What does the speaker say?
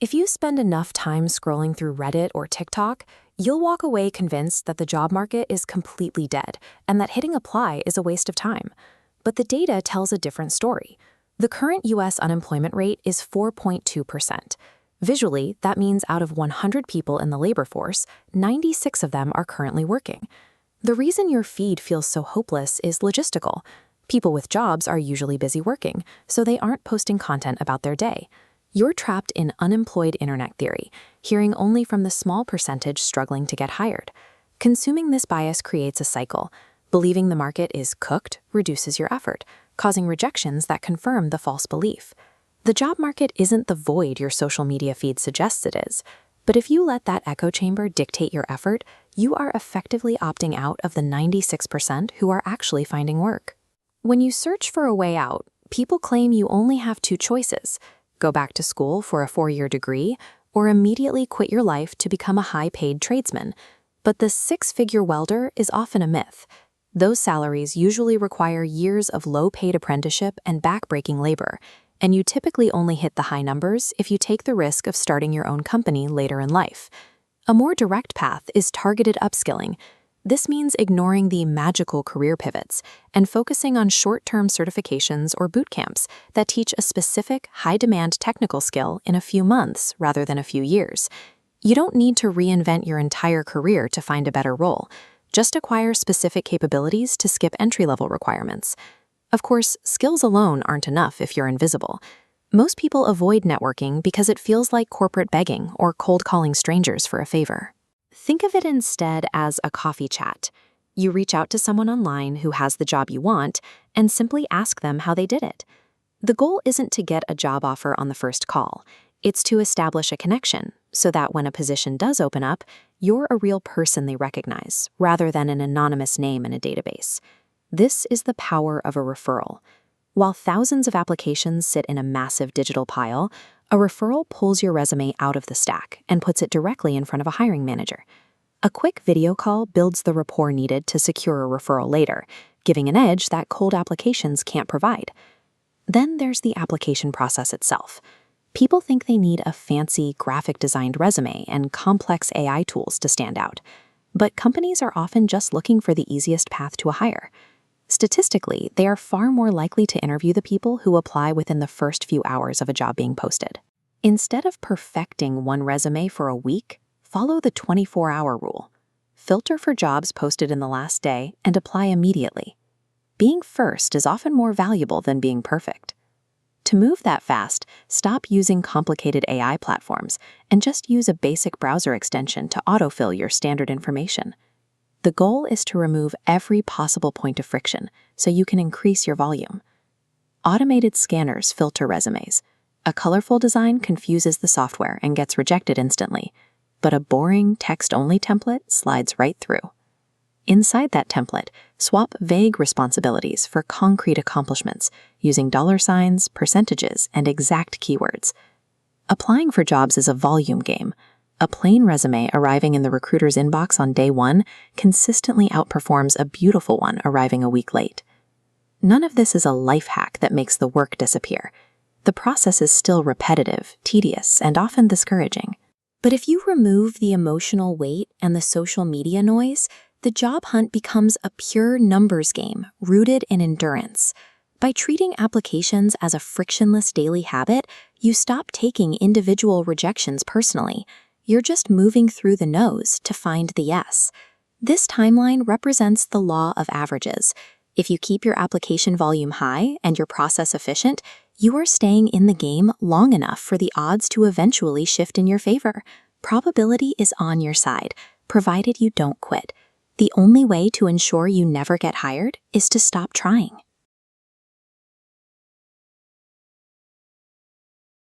If you spend enough time scrolling through Reddit or TikTok, you'll walk away convinced that the job market is completely dead and that hitting apply is a waste of time. But the data tells a different story. The current U.S. unemployment rate is 4.2%. Visually, that means out of 100 people in the labor force, 96 of them are currently working. The reason your feed feels so hopeless is logistical. People with jobs are usually busy working, so they aren't posting content about their day. You're trapped in unemployed internet theory, hearing only from the small percentage struggling to get hired. Consuming this bias creates a cycle. Believing the market is cooked reduces your effort, causing rejections that confirm the false belief. The job market isn't the void your social media feed suggests it is. But if you let that echo chamber dictate your effort, you are effectively opting out of the 96% who are actually finding work. When you search for a way out, people claim you only have two choices: go back to school for a 4-year degree, or immediately quit your life to become a high-paid tradesman. But the 6-figure welder is often a myth. Those salaries usually require years of low-paid apprenticeship and back-breaking labor, and you typically only hit the high numbers if you take the risk of starting your own company later in life. A more direct path is targeted upskilling. This means ignoring the magical career pivots and focusing on short-term certifications or boot camps that teach a specific, high-demand technical skill in a few months rather than a few years. You don't need to reinvent your entire career to find a better role. Just acquire specific capabilities to skip entry-level requirements. Of course, skills alone aren't enough if you're invisible. Most people avoid networking because it feels like corporate begging or cold calling strangers for a favor. Think of it instead as a coffee chat. You reach out to someone online who has the job you want and simply ask them how they did it. The goal isn't to get a job offer on the first call. It's to establish a connection so that when a position does open up, you're a real person they recognize rather than an anonymous name in a database. This is the power of a referral. While thousands of applications sit in a massive digital pile, a referral pulls your resume out of the stack and puts it directly in front of a hiring manager. A quick video call builds the rapport needed to secure a referral later, giving an edge that cold applications can't provide. Then there's the application process itself. People think they need a fancy, graphic-designed resume and complex AI tools to stand out. But companies are often just looking for the easiest path to a hire. Statistically, they are far more likely to interview the people who apply within the first few hours of a job being posted. Instead of perfecting one resume for a week, follow the 24-hour rule. Filter for jobs posted in the last day and apply immediately. Being first is often more valuable than being perfect. To move that fast, stop using complicated AI platforms and just use a basic browser extension to autofill your standard information. The goal is to remove every possible point of friction so you can increase your volume. Automated scanners filter resumes. A colorful design confuses the software and gets rejected instantly, but a boring text-only template slides right through. Inside that template, swap vague responsibilities for concrete accomplishments using $signs, percentages, and exact keywords. Applying for jobs is a volume game. A plain resume arriving in the recruiter's inbox on day one consistently outperforms a beautiful one arriving a week late. None of this is a life hack that makes the work disappear. The process is still repetitive, tedious, and often discouraging. But if you remove the emotional weight and the social media noise, the job hunt becomes a pure numbers game rooted in endurance. By treating applications as a frictionless daily habit, you stop taking individual rejections personally. You're just moving through the no's to find the yes. This timeline represents the law of averages. If you keep your application volume high and your process efficient, you are staying in the game long enough for the odds to eventually shift in your favor. Probability is on your side, provided you don't quit. The only way to ensure you never get hired is to stop trying.